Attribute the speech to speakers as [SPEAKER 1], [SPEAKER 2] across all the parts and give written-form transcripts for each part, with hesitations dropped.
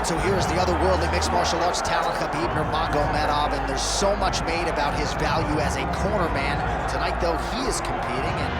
[SPEAKER 1] right, so here's the otherworldly mixed martial arts talent, Khabib Nurmagomedov, and there's so much made about his value as a corner man. Tonight, though, he is competing and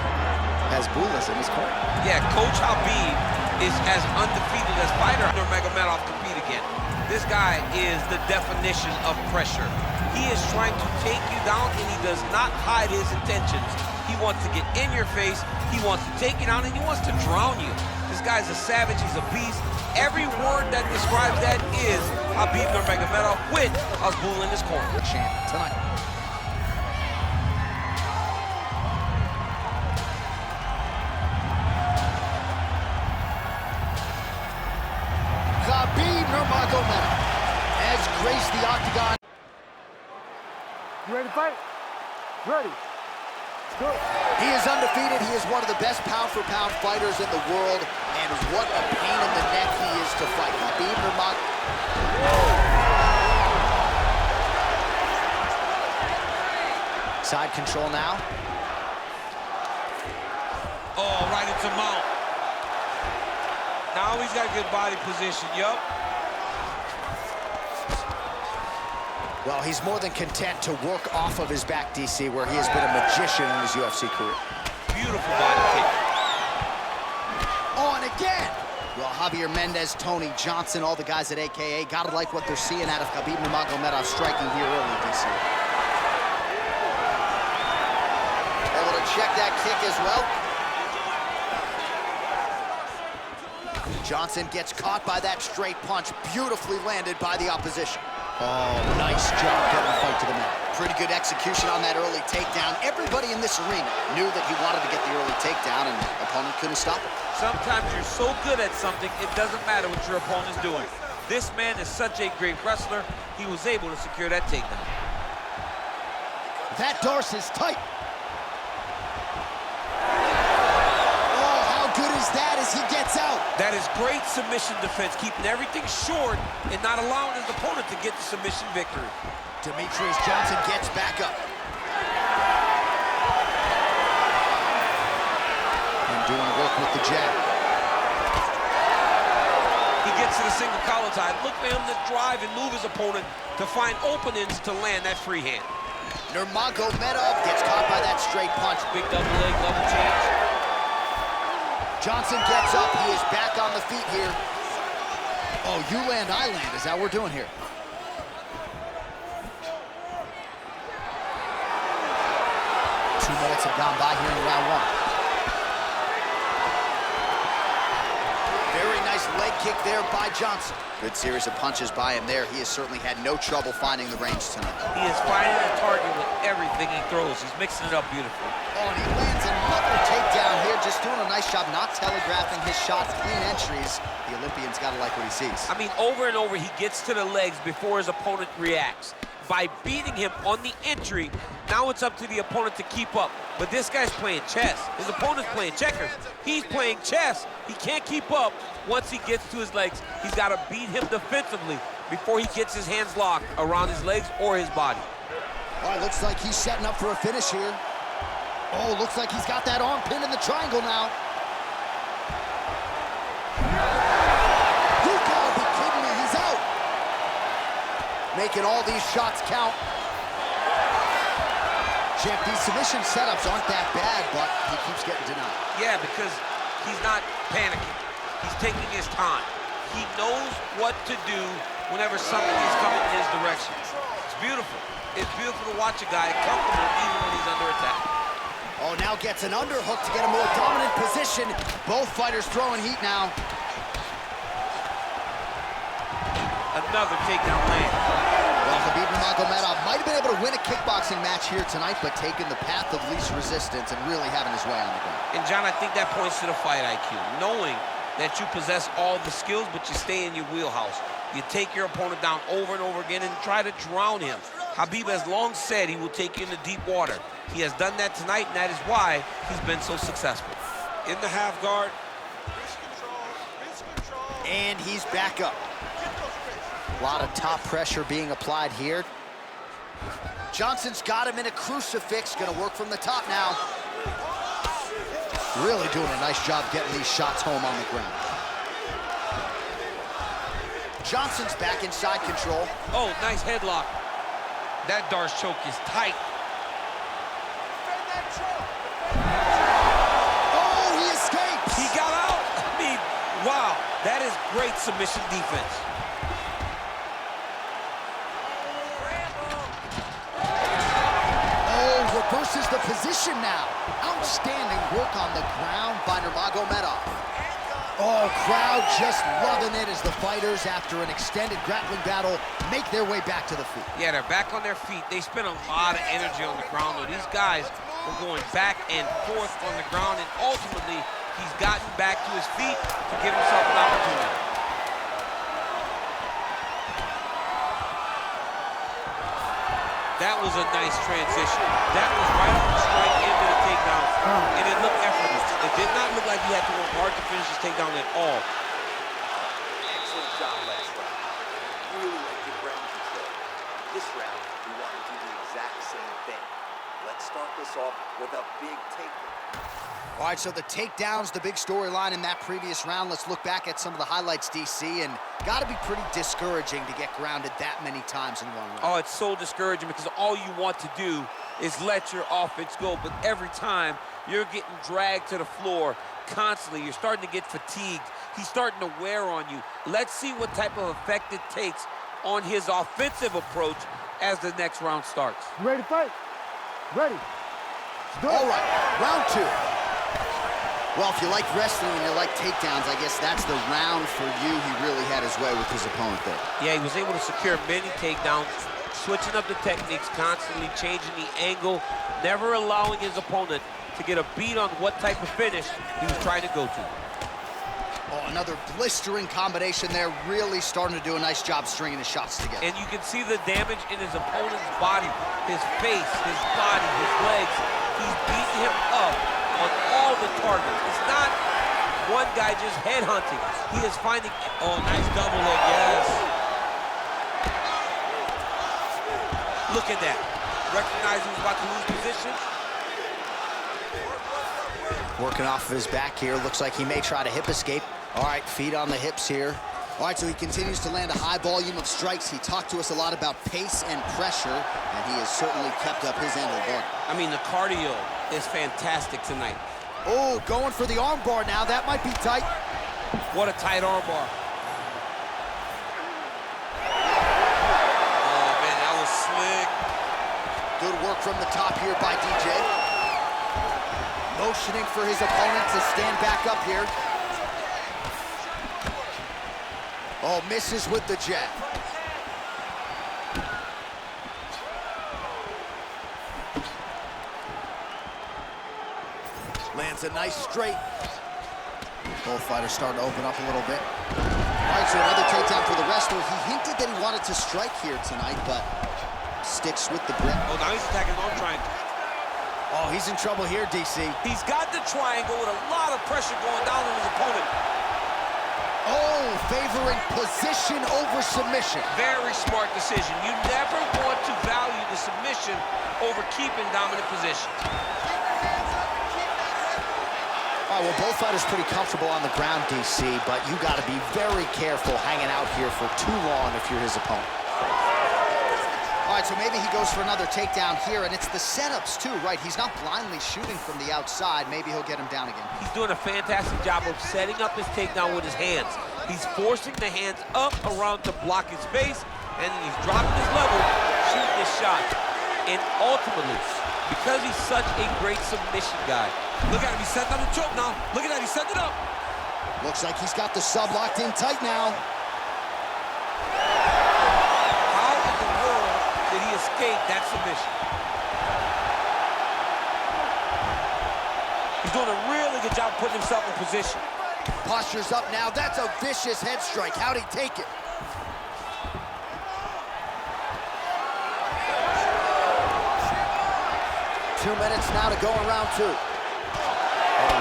[SPEAKER 1] has Bulas in his corner.
[SPEAKER 2] Yeah, Coach Habib is as undefeated as fighter Nurmagomedov compete again. This guy is the definition of pressure. He is trying to take you down, and he does not hide his intentions. He wants to get in your face, he wants to take you down, and he wants to drown you. This guy's a savage, he's a beast. Every word that describes that is Khabib Nurmagomedov with Azbul in his corner.
[SPEAKER 1] Champ tonight. Khabib Nurmagomedov has graced the octagon.
[SPEAKER 3] You ready to fight? Ready. Go.
[SPEAKER 1] He is undefeated. He is one of the best pound-for-pound fighters in the world, and what a pain in the neck he is to fight. Khabib Nurmagomedov. Side control now.
[SPEAKER 2] Oh, right into mount. Now he's got a good body position, yup.
[SPEAKER 1] Well, he's more than content to work off of his back, DC, where he has been a magician in his UFC career.
[SPEAKER 2] Beautiful body kick.
[SPEAKER 1] Oh, and again! Well, Javier Mendez, Tony Johnson, all the guys at AKA, gotta like what they're seeing out of Khabib Nurmagomedov striking here early, DC. Able to check that kick as well. Johnson gets caught by that straight punch, beautifully landed by the opposition. Oh, nice job getting the fight to the mat. Pretty good execution on that early takedown. Everybody in this arena knew that he wanted to get the early takedown, and the opponent couldn't stop it.
[SPEAKER 2] Sometimes you're so good at something, it doesn't matter what your opponent's doing. This man is such a great wrestler, he was able to secure that takedown.
[SPEAKER 1] That Darce is tight. Good is that as he gets out.
[SPEAKER 2] That is great submission defense, keeping everything short and not allowing his opponent to get the submission victory.
[SPEAKER 1] Demetrious Johnson gets back up. And doing work with the jab.
[SPEAKER 2] He gets to the single collar tie. Look for him to drive and move his opponent to find openings to land that free hand.
[SPEAKER 1] Nurmagomedov gets caught by that straight punch.
[SPEAKER 2] Big double leg, double change.
[SPEAKER 1] Johnson gets up, he is back on the feet here. Oh, you land, I land, is that what we're doing here? 2 minutes have gone by here in round one. Very nice leg kick there by Johnson. Good series of punches by him there. He has certainly had no trouble finding the range tonight.
[SPEAKER 2] He is finding a target with everything he throws. He's mixing it up beautifully.
[SPEAKER 1] Oh, and he lands another takedown here, just doing a nice job not telegraphing his shots, clean entries. The Olympian's got to like what he sees.
[SPEAKER 2] I mean, over and over, he gets to the legs before his opponent reacts. By beating him on the entry, now it's up to the opponent to keep up. But this guy's playing chess. His opponent's playing checkers. He's playing chess. He can't keep up. Once he gets to his legs, he's got to beat him defensively before he gets his hands locked around his legs or his body.
[SPEAKER 1] Oh, it looks like he's setting up for a finish here. Oh, looks like he's got that arm pinned in the triangle now. You gotta be kidding me, he's out. Making all these shots count. Champ, these submission setups aren't that bad, but he keeps getting denied.
[SPEAKER 2] Yeah, because he's not panicking. He's taking his time. He knows what to do whenever something is coming in his direction. It's beautiful. It's beautiful to watch a guy comfortable even when he's under attack.
[SPEAKER 1] Oh, now gets an underhook to get a more dominant position. Both fighters throwing heat now.
[SPEAKER 2] Another takedown land.
[SPEAKER 1] Well, Khabib Nurmagomedov might have been able to win a kickboxing match here tonight, but taking the path of least resistance and really having his way on the ground.
[SPEAKER 2] And John, I think that points to the fight IQ. Knowing that you possess all the skills, but you stay in your wheelhouse. You take your opponent down over and over again and try to drown him. Khabib has long said he will take you into deep water. He has done that tonight, and that is why he's been so successful. In the half guard.
[SPEAKER 1] And he's back up. A lot of top pressure being applied here. Johnson's got him in a crucifix, gonna work from the top now. Really doing a nice job getting these shots home on the ground. Johnson's back in side control.
[SPEAKER 2] Oh, nice headlock. That Darce choke is tight.
[SPEAKER 1] Oh, he escapes.
[SPEAKER 2] He got out. I mean, wow. That is great submission defense.
[SPEAKER 1] Oh, reverses the position now. Outstanding work on the ground by Nurmagomedov. Oh, crowd just loving it as the fighters, after an extended grappling battle, make their way back to the feet.
[SPEAKER 2] Yeah, they're back on their feet. They spent a lot of energy on the ground, though. These guys were going back and forth on the ground, and ultimately, he's gotten back to his feet to give himself an opportunity. That was a nice transition. That was right on the strike into the takedown, and it looked effortless. It did not look like he had to work hard to finish his takedown at all.
[SPEAKER 4] Excellent job last round. Really like your ground control. This round, we want to do the exact same thing. Let's start this off with a big takedown.
[SPEAKER 1] All right, so the takedown's the big storyline in that previous round. Let's look back at some of the highlights, DC, and got to be pretty discouraging to get grounded that many times in one round.
[SPEAKER 2] Oh, it's so discouraging because all you want to do is let your offense go, but every time you're getting dragged to the floor constantly. You're starting to get fatigued. He's starting to wear on you. Let's see what type of effect it takes on his offensive approach as the next round starts.
[SPEAKER 3] You ready to fight? Ready.
[SPEAKER 1] All right, round two. Well, if you like wrestling and you like takedowns, I guess that's the round for you. He really had his way with his opponent there.
[SPEAKER 2] Yeah, he was able to secure many takedowns, switching up the techniques, constantly changing the angle, never allowing his opponent to get a beat on what type of finish he was trying to go to.
[SPEAKER 1] Oh, another blistering combination there, really starting to do a nice job stringing his shots together.
[SPEAKER 2] And you can see the damage in his opponent's body, his face, his body, his legs. He's beating him up on all the targets. It's not one guy just headhunting. He is finding, oh, nice double leg, yes. Look at that. Recognizing he's about to lose position.
[SPEAKER 1] Working off of his back here. Looks like he may try to hip escape. All right, feet on the hips here. All right, so he continues to land a high volume of strikes. He talked to us a lot about pace and pressure, and he has certainly kept up his end of the bargain.
[SPEAKER 2] I mean, the cardio is fantastic tonight.
[SPEAKER 1] Oh, going for the arm bar now. That might be tight.
[SPEAKER 2] What a tight arm bar. Oh, man, that was slick.
[SPEAKER 1] Good work from the top here by DJ. Motioning for his opponent to stand back up here. Oh, misses with the jab. Lands a nice straight. Both fighters starting to open up a little bit. All right, so another takedown for the wrestler. He hinted that he wanted to strike here tonight, but sticks with the grip.
[SPEAKER 2] Oh, now he's attacking arm triangle.
[SPEAKER 1] Oh, he's in trouble here, DC.
[SPEAKER 2] He's got the triangle with a lot of pressure going down on his opponent.
[SPEAKER 1] Oh, favoring position over submission.
[SPEAKER 2] Very smart decision. You never want to value the submission over keeping dominant position.
[SPEAKER 1] All right, well, both fighters pretty comfortable on the ground, DC, but you got to be very careful hanging out here for too long if you're his opponent. All right, so maybe he goes for another takedown here, and it's the setups too, right? He's not blindly shooting from the outside. Maybe he'll get him down again.
[SPEAKER 2] He's doing a fantastic job of setting up his takedown with his hands. He's forcing the hands up around to block his face, and then he's dropping his level, shooting his shot. And ultimately, because he's such a great submission guy, look at him, he's setting up the choke now. Look at that, he's setting it up.
[SPEAKER 1] Looks like he's got the sub locked in tight now.
[SPEAKER 2] How in the world did he escape that submission? He's doing a really good job putting himself in position.
[SPEAKER 1] Posture's up now. That's a vicious head strike. How'd he take it? Two minutes now to go in round two.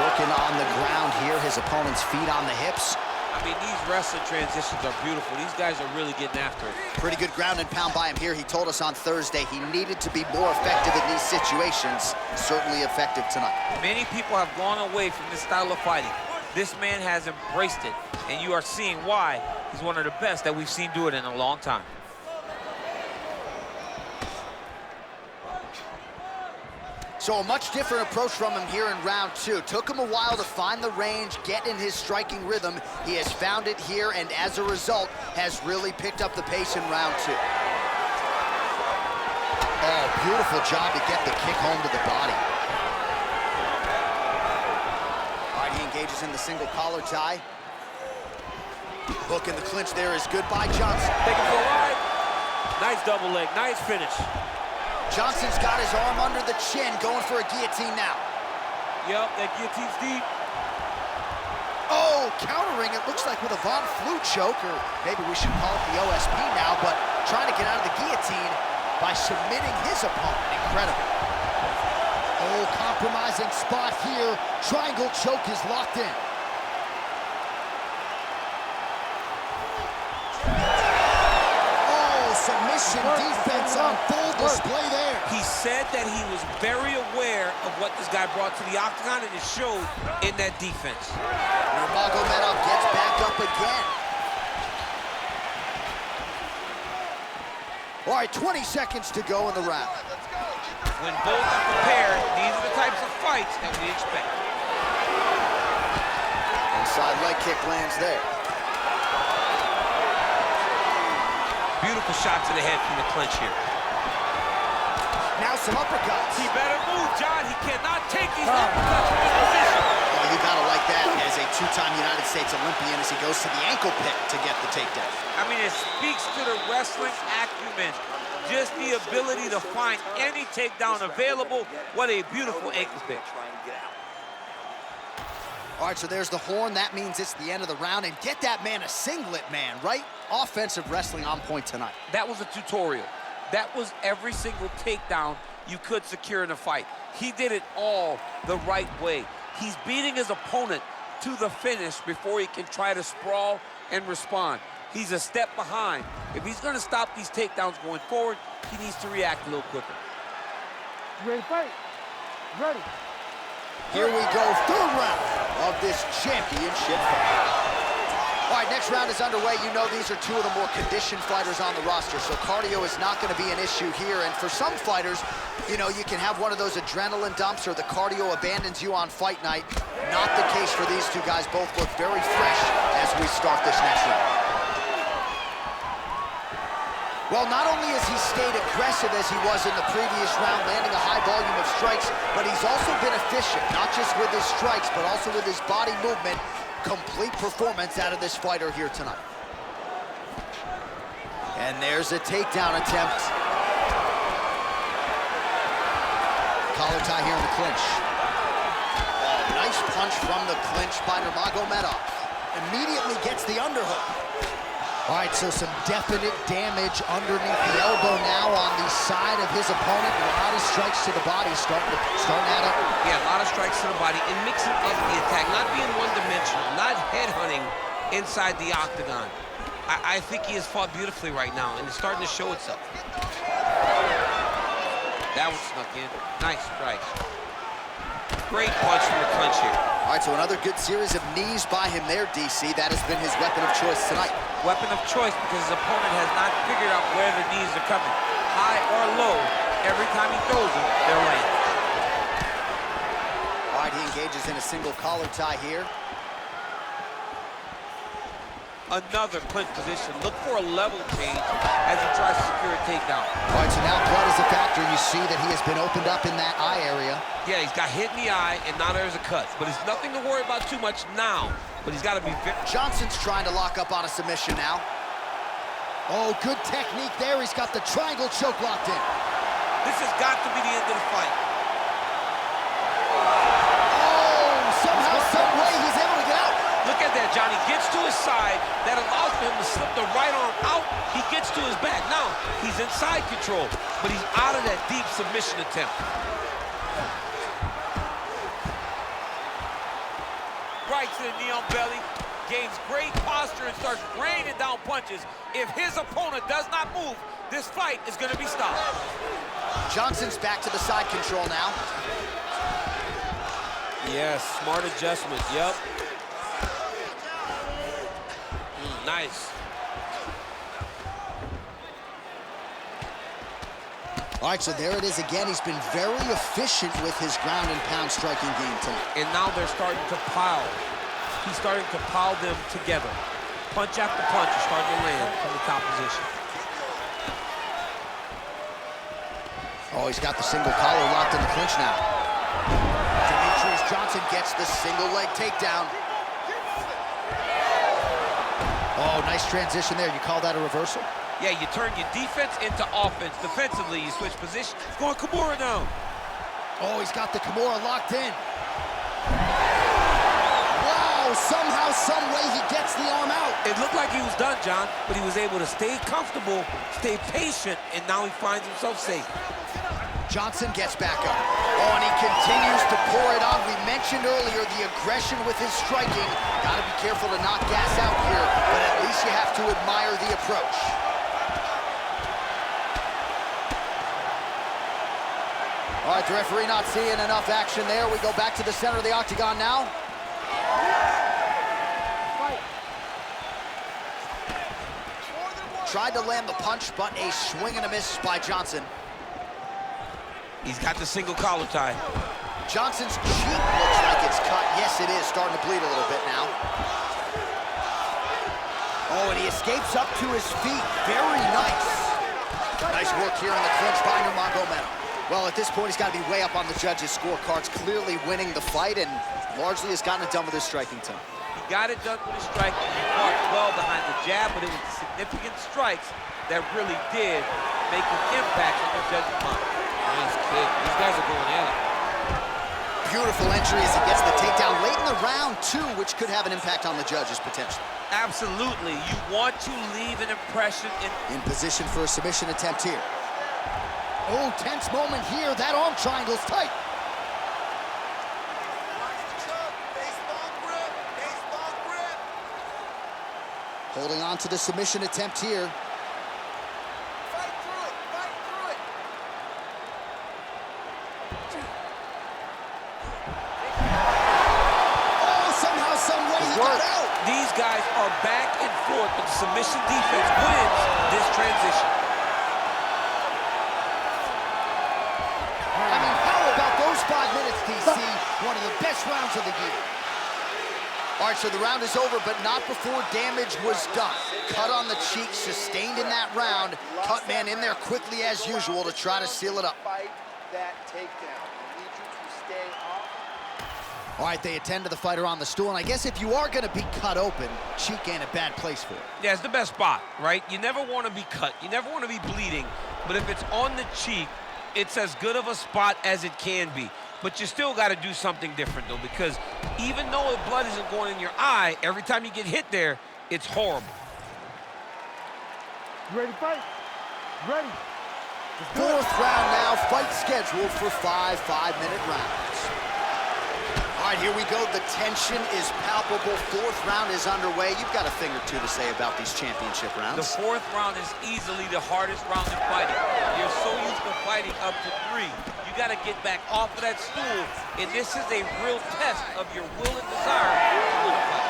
[SPEAKER 1] Working on the ground here. His opponent's feet on the hips.
[SPEAKER 2] I mean, these wrestling transitions are beautiful. These guys are really getting after it.
[SPEAKER 1] Pretty good ground and pound by him here. He told us on Thursday he needed to be more effective in these situations. Certainly effective tonight.
[SPEAKER 2] Many people have gone away from this style of fighting. This man has embraced it, and you are seeing why he's one of the best that we've seen do it in a long time.
[SPEAKER 1] So a much different approach from him here in round two. Took him a while to find the range, get in his striking rhythm. He has found it here, and as a result, has really picked up the pace in round two. Oh, beautiful job to get the kick home to the body. All right, he engages in the single collar tie. Hook in the clinch there is good by Johnson.
[SPEAKER 5] Take it for a ride. Nice double leg, nice finish.
[SPEAKER 1] Johnson's got his arm under the chin, going for a guillotine now.
[SPEAKER 5] Yep, that guillotine's deep.
[SPEAKER 1] Oh, countering, it looks like with a Von Flue choke, or maybe we should call it the OSP now, but trying to get out of the guillotine by submitting his opponent. Incredible. Oh, compromising spot here. Triangle choke is locked in. Oh, submission defense on full display there.
[SPEAKER 2] He said that he was very aware of what this guy brought to the octagon, and it showed in that defense.
[SPEAKER 1] Nurmagomedov gets back up again. All right, 20 seconds to go in the round.
[SPEAKER 2] When both are prepared, these are the types of fights that we expect.
[SPEAKER 1] Inside leg kick lands there.
[SPEAKER 2] Beautiful shot to the head from the clinch here.
[SPEAKER 1] Now some uppercuts.
[SPEAKER 5] He better move, John. He cannot take these uppercuts from his position.
[SPEAKER 1] Oh, you gotta like that as a two-time United States Olympian as he goes to the ankle pick to get the takedown.
[SPEAKER 2] I mean, it speaks to the wrestling acumen. Just the ability to find any takedown available. What a beautiful ankle pick.
[SPEAKER 1] All right, so there's the horn. That means it's the end of the round. And get that man a singlet, man, right? Offensive wrestling on point tonight.
[SPEAKER 2] That was a tutorial. That was every single takedown you could secure in a fight. He did it all the right way. He's beating his opponent to the finish before he can try to sprawl and respond. He's a step behind. If he's gonna stop these takedowns going forward, he needs to react a little quicker.
[SPEAKER 3] Ready to fight? Ready.
[SPEAKER 1] Here we go, third round of this championship fight. All right, next round is underway. You know these are two of the more conditioned fighters on the roster, so cardio is not going to be an issue here. And for some fighters, you know, you can have one of those adrenaline dumps or the cardio abandons you on fight night. Not the case for these two guys. Both look very fresh as we start this next round. Well, not only has he stayed aggressive as he was in the previous round, landing a high volume of strikes, but he's also been efficient, not just with his strikes, but also with his body movement. Complete performance out of this fighter here tonight. And there's a takedown attempt. Collar tie here in the clinch. Oh, nice punch from the clinch by Nurmagomedov. Immediately gets the underhook. All right, so some definite damage underneath the elbow now on the side of his opponent. A lot of strikes to the body starting at it.
[SPEAKER 2] Yeah, a lot of strikes to the body and mixing up the attack, not being one-dimensional, not headhunting inside the octagon. I think he has fought beautifully right now, and it's starting to show itself. That one snuck in. Nice strike. Great punch from the clinch here.
[SPEAKER 1] All right, so another good series of knees by him there, DC. That has been his weapon of choice tonight.
[SPEAKER 2] Weapon of choice because his opponent has not figured out where the knees are coming. High or low, every time he throws them, they're landing.
[SPEAKER 1] All right, he engages in a single collar tie here.
[SPEAKER 2] Another clinch position. Look for a level change as he tries to secure a takedown.
[SPEAKER 1] All right, so now blood is a factor. You see that he has been opened up in that eye area.
[SPEAKER 2] Yeah, he's got hit in the eye, and now there's a cut. But it's nothing to worry about too much now. But he's got to be...
[SPEAKER 1] Johnson's trying to lock up on a submission now. Oh, good technique there. He's got the triangle choke locked in.
[SPEAKER 2] This has got to be the end of the fight.
[SPEAKER 1] Oh, somehow, some way, he's able to get out.
[SPEAKER 2] Look at that, Johnny. Gets to his side. That allows him to slip the right arm out. He gets to his back. Now, he's in side control, but he's out of that deep submission attempt. Right to the knee on belly. Gains great posture and starts raining down punches. If his opponent does not move, this fight is going to be stopped.
[SPEAKER 1] Johnson's back to the side control now.
[SPEAKER 5] Yes, smart adjustment, yep.
[SPEAKER 2] Nice.
[SPEAKER 1] All right, so there it is again. He's been very efficient with his ground and pound striking game tonight.
[SPEAKER 2] And now they're starting to pile. He's starting to pile them together. Punch after punch is starting to land from the top position.
[SPEAKER 1] Oh, he's got the single collar locked in the clinch now. Demetrious Johnson gets the single leg takedown. Oh, nice transition there. You call that a reversal?
[SPEAKER 2] Yeah, you turn your defense into offense. Defensively, you switch position. He's going Kimura now.
[SPEAKER 1] Oh, he's got the Kimura locked in. Wow, somehow, some way he gets the arm out.
[SPEAKER 2] It looked like he was done, John, but he was able to stay comfortable, stay patient, and now he finds himself safe.
[SPEAKER 1] Johnson gets back up. Oh, and he continues to pour it on. We mentioned earlier the aggression with his striking. Gotta be careful to not gas out here, but at least you have to admire the approach. All right, the referee not seeing enough action there. We go back to the center of the octagon now. Tried to land the punch, but a swing and a miss by Johnson.
[SPEAKER 2] He's got the single collar tie.
[SPEAKER 1] Johnson's cheek looks like it's cut. Yes, it is. Starting to bleed a little bit now. Oh, and he escapes up to his feet. Very nice. Nice work here in the clinch by Nurmagomedov. Well, at this point, he's got to be way up on the judges' scorecards, clearly winning the fight, and largely has gotten it done with his striking tonight.
[SPEAKER 2] He got it done with his striking. He fought well behind the jab, but it was significant strikes that really did make an impact on the judges' mind. Nice kick. These guys are going at it.
[SPEAKER 1] Beautiful entry as he gets the takedown late in the round, too, which could have an impact on the judges, potentially.
[SPEAKER 2] Absolutely. You want to leave an impression
[SPEAKER 1] in position for a submission attempt here. Oh, tense moment here. That arm triangle's tight.
[SPEAKER 4] Baseball grip, baseball grip.
[SPEAKER 1] Holding on to the submission attempt here.
[SPEAKER 4] Fight through it, fight through it.
[SPEAKER 1] Oh, somehow, some way he got out.
[SPEAKER 2] These guys are back and forth, but the submission defense wins this transition.
[SPEAKER 1] I mean, how about those 5 minutes, DC? One of the best rounds of the year. All right, so the round is over, but not before damage was done. Cut on the cheek, sustained in that round. Cut man in there quickly as usual to try to seal it up.
[SPEAKER 3] Fight that takedown. I need you to stay up.
[SPEAKER 1] All right, they attend to the fighter on the stool, and I guess if you are going to be cut open, cheek ain't a bad place for it.
[SPEAKER 2] Yeah, it's the best spot, right? You never want to be cut. You never want to be bleeding, but if it's on the cheek, it's as good of a spot as it can be. But you still got to do something different, though, because even though the blood isn't going in your eye, every time you get hit there, it's horrible.
[SPEAKER 3] You ready to fight? Ready.
[SPEAKER 1] Fourth round now, fight scheduled for 5 5-minute rounds. All right, here we go. The tension is palpable. Fourth round is underway. You've got a thing or two to say about these championship rounds.
[SPEAKER 2] The fourth round is easily the hardest round in fighting. You're so used to fighting up to 3. You got to get back off of that stool, and this is a real test of your will and desire to win a fight.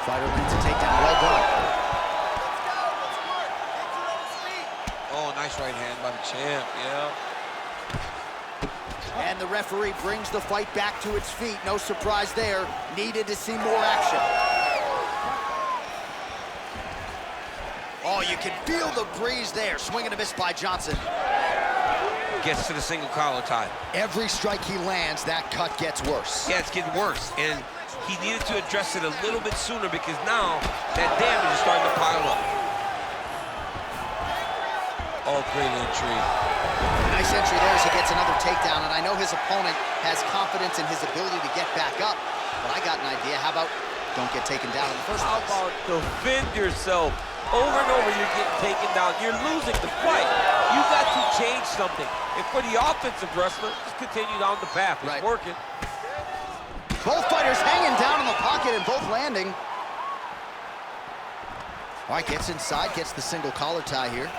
[SPEAKER 1] Fighter lands a takedown. Well done.
[SPEAKER 4] Let's go, let's work. Get to those feet.
[SPEAKER 2] Oh, nice right hand by the champ, yeah.
[SPEAKER 1] And the referee brings the fight back to its feet. No surprise there. Needed to see more action. Oh, you can feel the breeze there. Swing and a miss by Johnson.
[SPEAKER 2] Gets to the single collar tie.
[SPEAKER 1] Every strike he lands, that cut gets worse.
[SPEAKER 2] Yeah, it's getting worse, and he needed to address it a little bit sooner because now that damage is starting to pile up. Oh, great entry.
[SPEAKER 1] Nice entry there as he gets another takedown, and I know his opponent has confidence in his ability to get back up, but I got an idea. How about don't get taken down in the first place?
[SPEAKER 2] How about defend yourself? Over and over, you're getting taken down. You're losing the fight. You got to change something. And for the offensive wrestler, just continue down the path. It's working.
[SPEAKER 1] Both fighters hanging down in the pocket and both landing. All right, gets inside, gets the single collar tie here.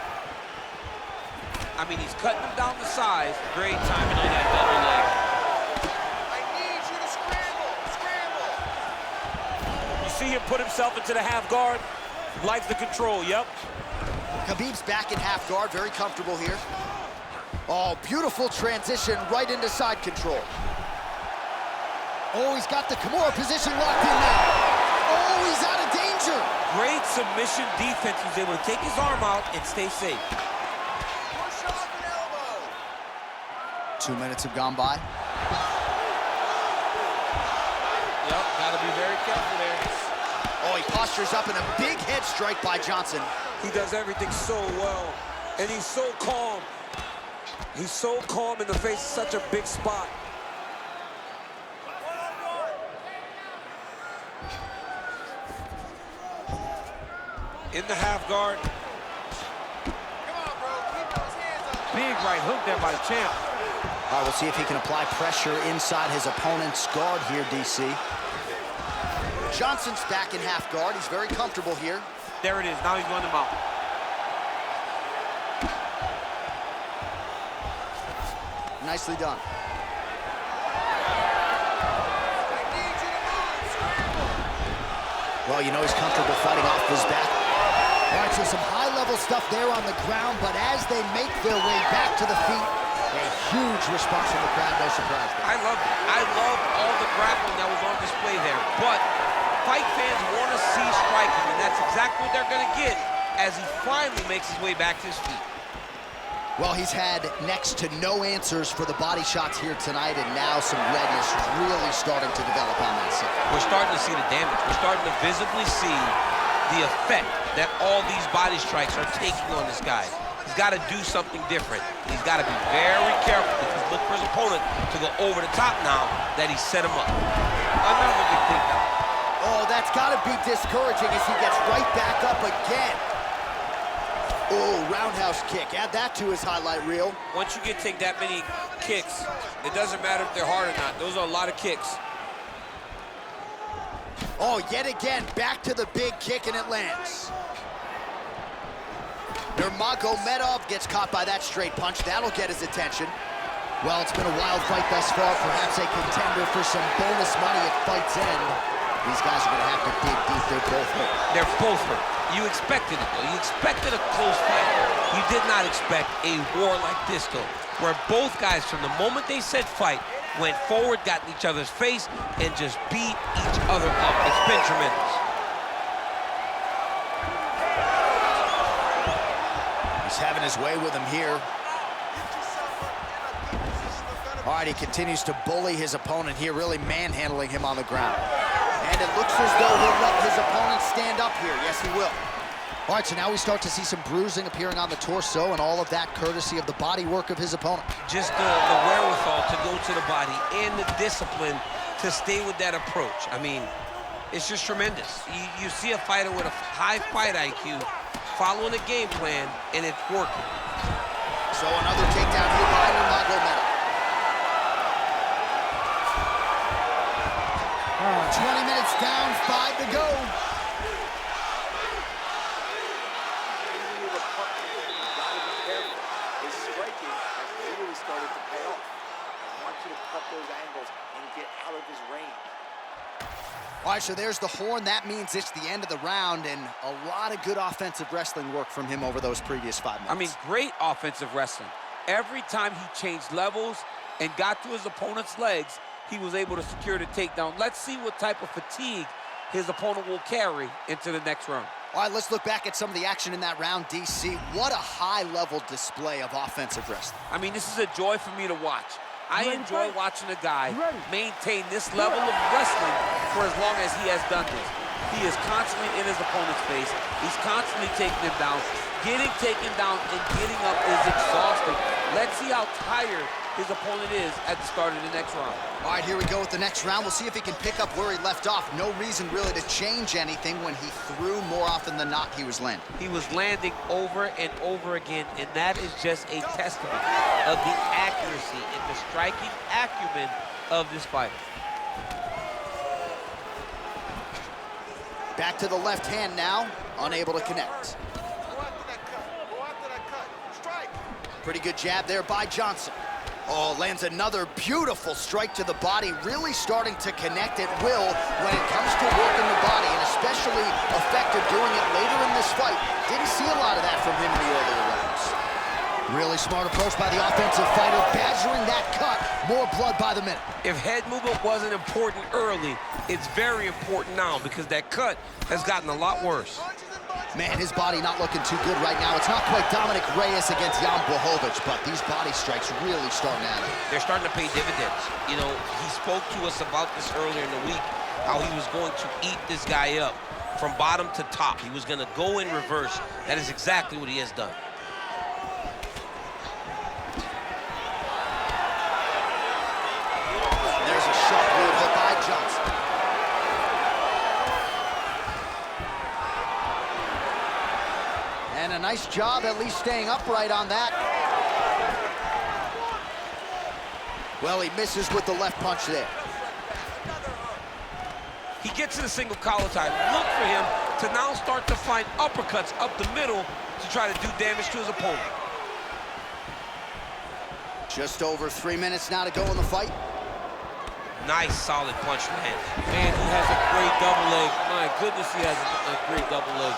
[SPEAKER 2] I mean, he's cutting him down the sides. Great timing on that double leg.
[SPEAKER 4] I need you to scramble, scramble.
[SPEAKER 2] You see
[SPEAKER 5] him put himself into the half guard. Likes the control, yep.
[SPEAKER 1] Khabib's back in half guard, very comfortable here. Oh, beautiful transition right into side control. Oh, he's got the Kimura position locked in now. Oh, he's out of danger.
[SPEAKER 5] Great submission defense. He was able to take his arm out and stay safe.
[SPEAKER 3] Push off an elbow.
[SPEAKER 1] 2 minutes have gone by.
[SPEAKER 5] Yep, gotta be very careful there.
[SPEAKER 1] Oh, he postures up in a big head strike by Johnson.
[SPEAKER 5] He does everything so well, and he's so calm. He's so calm in the face of such a big spot. In the half guard.
[SPEAKER 3] Come on, bro. Keep those hands up.
[SPEAKER 5] Big right hook there by the champ.
[SPEAKER 1] All right, we'll see if he can apply pressure inside his opponent's guard here, DC. Johnson's back in half guard. He's very comfortable here.
[SPEAKER 5] There it is. Now he's going to mount.
[SPEAKER 1] Nicely done. Well, you know he's comfortable fighting off his back. All right, so some high-level stuff there on the ground, but as they make their way back to the feet, a huge response from the crowd, no surprise there.
[SPEAKER 2] I love it. I love all the grappling that was on display there. But fight fans want to see striking, and that's exactly what they're going to get as he finally makes his way back to his feet.
[SPEAKER 1] Well, he's had next to no answers for the body shots here tonight, and now some redness really starting to develop on that side.
[SPEAKER 2] We're starting to see the damage. We're starting to visibly see the effect that all these body strikes are taking on this guy. He's got to do something different. He's got to be very careful because look for his opponent to go over the top now that he set him up. Another big takedown.
[SPEAKER 1] Oh, that's got to be discouraging as he gets right back up again. Oh, roundhouse kick. Add that to his highlight reel.
[SPEAKER 5] Once you take that many kicks, it doesn't matter if they're hard or not. Those are a lot of kicks.
[SPEAKER 1] Oh, yet again, back to the big kick, and it lands. Nurmagomedov gets caught by that straight punch. That'll get his attention. Well, it's been a wild fight thus far. Perhaps a contender for some bonus money at fight's end. These guys are going to have to dig deep. They're both hurt.
[SPEAKER 2] They're both hurt. You expected it, though. You expected a close fight. You did not expect a war like this, though, where both guys, from the moment they said fight, went forward, got in each other's face, and just beat each other up. It's been tremendous.
[SPEAKER 1] He's having his way with him here. All right, he continues to bully his opponent here, really manhandling him on the ground. And it looks as though he'll let his opponent stand up here. Yes, he will. All right, so now we start to see some bruising appearing on the torso, and all of that courtesy of the body work of his opponent.
[SPEAKER 2] Just the wherewithal to go to the body and the discipline to stay with that approach. I mean, it's just tremendous. You see a fighter with a high fight IQ following a game plan, and it's working.
[SPEAKER 1] So another takedown here by Nurmagomedov. 20 minutes down, 5 to go.
[SPEAKER 4] Even with a punch, you've got to be careful. His striking has really started to pay off. I want you to cut those angles and get out of his range.
[SPEAKER 1] All right, so there's the horn. That means it's the end of the round, and a lot of good offensive wrestling work from him over those previous 5 minutes.
[SPEAKER 5] I mean, great offensive wrestling. Every time he changed levels and got to his opponent's legs, he was able to secure the takedown. Let's see what type of fatigue his opponent will carry into the next round.
[SPEAKER 1] All right, let's look back at some of the action in that round, DC. What a high-level display of offensive wrestling.
[SPEAKER 5] I mean, this is a joy for me to watch. I enjoy watching a guy maintain this level of wrestling for as long as he has done this. He is constantly in his opponent's face. He's constantly taking him down. Getting taken down and getting up is exhausting. Let's see how tired his opponent is at the start of the next round.
[SPEAKER 1] All right, here we go with the next round. We'll see if he can pick up where he left off. No reason really to change anything when he threw. More often than not, he was landing.
[SPEAKER 2] He was landing over and over again, and that is just a testament of the accuracy and the striking acumen of this fighter.
[SPEAKER 1] Back to the left hand now, unable to connect.
[SPEAKER 3] Go after that cut. Go after that cut. Strike.
[SPEAKER 1] Pretty good jab there by Johnson. Oh, lands another beautiful strike to the body, really starting to connect at will when it comes to working the body, and especially effective doing it later in this fight. Didn't see a lot of that from him in the earlier rounds. Really smart approach by the offensive fighter, badgering that cut. More blood by the minute.
[SPEAKER 2] If head movement wasn't important early, it's very important now because that cut has gotten a lot worse.
[SPEAKER 1] Man, his body not looking too good right now. It's not quite Dominic Reyes against Jan Blachowicz, but these body strikes really starting at him.
[SPEAKER 2] They're starting to pay dividends. You know, he spoke to us about this earlier in the week, how he was going to eat this guy up from bottom to top. He was going to go in reverse. That is exactly what he has done.
[SPEAKER 1] There's a sharp rear hook by Johnson. And a nice job at least staying upright on that. Well, he misses with the left punch there.
[SPEAKER 2] He gets in a single collar tie. Look for him to now start to find uppercuts up the middle to try to do damage to his opponent.
[SPEAKER 1] Just over 3 minutes now to go in the fight.
[SPEAKER 2] Nice, solid punch, man.
[SPEAKER 5] Man, he has a great double leg. My goodness, he has a great double leg.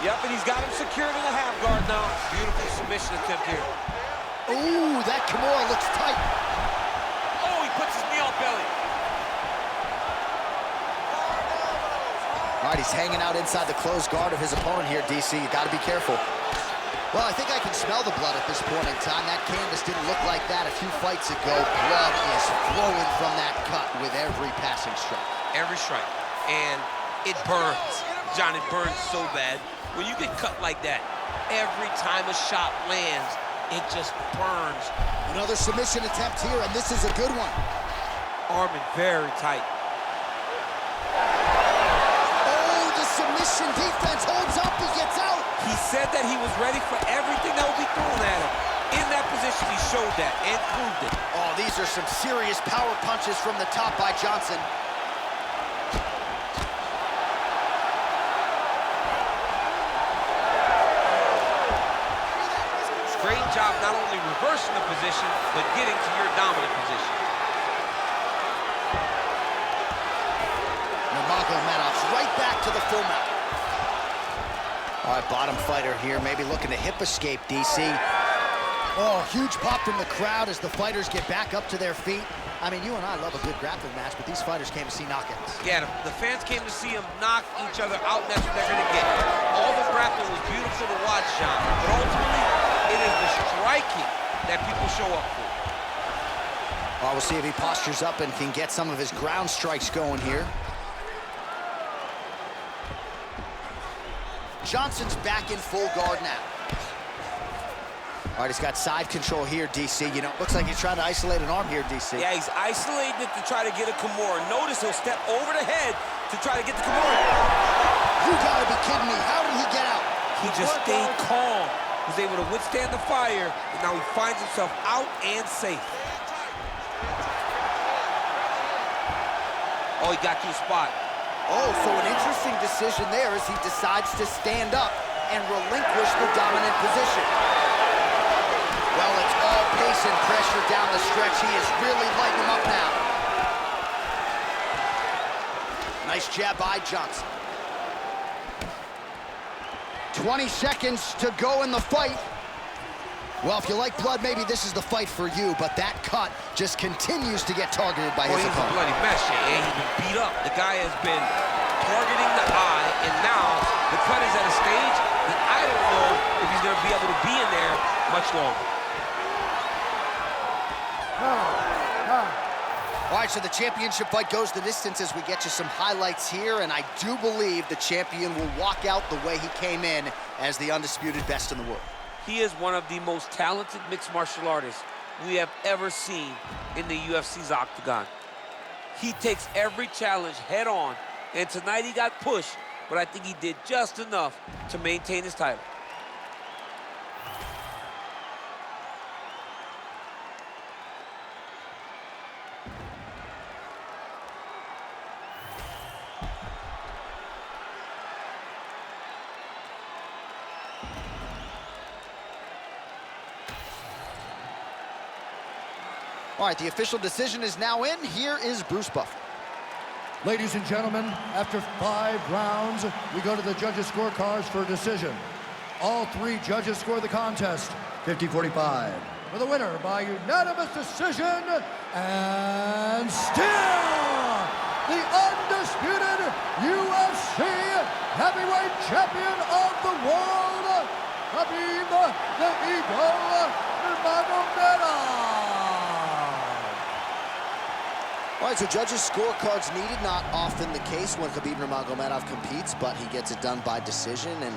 [SPEAKER 5] Yep, and he's got him secured in the half guard now.
[SPEAKER 2] Beautiful submission attempt here.
[SPEAKER 1] Ooh, that Kimura looks tight.
[SPEAKER 2] Oh, he puts his knee on belly.
[SPEAKER 1] All right, he's hanging out inside the closed guard of his opponent here, DC. You got to be careful. Well, I think I can smell the blood at this point in time. That canvas didn't look like that a few fights ago. Blood is flowing from that cut with every passing strike.
[SPEAKER 2] Every strike. And it burns. John, it burns so bad. When you get cut like that, every time a shot lands, it just burns.
[SPEAKER 1] Another submission attempt here, and this is a good one.
[SPEAKER 5] Arm in very tight.
[SPEAKER 1] Oh, the submission defense holds up, he gets out.
[SPEAKER 5] He said that he was ready for everything that would be thrown at him. In that position, he showed that and proved it.
[SPEAKER 1] Oh, these are some serious power punches from the top by Johnson.
[SPEAKER 2] Great job not only reversing the position, but getting to your dominant position.
[SPEAKER 1] Nurmagomedov's right back to the full mount. All right, bottom fighter here, maybe looking to hip escape, DC. Oh, huge pop from the crowd as the fighters get back up to their feet. I mean, you and I love a good grappling match, but these fighters came to see knockouts.
[SPEAKER 2] Yeah, the fans came to see them knock each other out, and that's what they're going to get. All the grappling was beautiful to watch, John, but ultimately, it is the striking that people show up for.
[SPEAKER 1] Well, we'll see if he postures up and can get some of his ground strikes going here. Johnson's back in full guard now. All right, he's got side control here, DC. You know, looks like he's trying to isolate an arm here, DC.
[SPEAKER 5] Yeah, he's isolating it to try to get a Kimura. Notice he'll step over the head to try to get the Kimura.
[SPEAKER 1] You gotta be kidding me. How did he get out?
[SPEAKER 5] He just stayed calm. He was able to withstand the fire, and now he finds himself out and safe.
[SPEAKER 2] Oh, he got to a spot.
[SPEAKER 1] Oh, so an interesting decision there as he decides to stand up and relinquish the dominant position. Well, it's all pace and pressure down the stretch. He is really lighting him up now. Nice jab by Johnson. 20 seconds to go in the fight. Well, if you like blood, maybe this is the fight for you, but that cut just continues to get targeted by his
[SPEAKER 2] He's a
[SPEAKER 1] opponent.
[SPEAKER 2] bloody mess, and he's been beat up. The guy has been targeting the eye, and now the cut is at a stage that I don't know if he's going to be able to be in there much longer.
[SPEAKER 1] All right, so the championship fight goes the distance as we get you some highlights here, and I do believe the champion will walk out the way he came in as the undisputed best in the world.
[SPEAKER 5] He is one of the most talented mixed martial artists we have ever seen in the UFC's octagon. He takes every challenge head on, and tonight he got pushed, but I think he did just enough to maintain his title.
[SPEAKER 1] All right, the official decision is now in. Here is Bruce Buffer.
[SPEAKER 6] Ladies and gentlemen, after 5 rounds, we go to the judges' scorecards for a decision. All 3 judges score the contest 50-45. For the winner by unanimous decision, and still the undisputed UFC heavyweight champion of the world, Khabib the Eagle Nurmagomedov.
[SPEAKER 1] All right, so judges' scorecards needed. Not often the case when Khabib Nurmagomedov competes, but he gets it done by decision and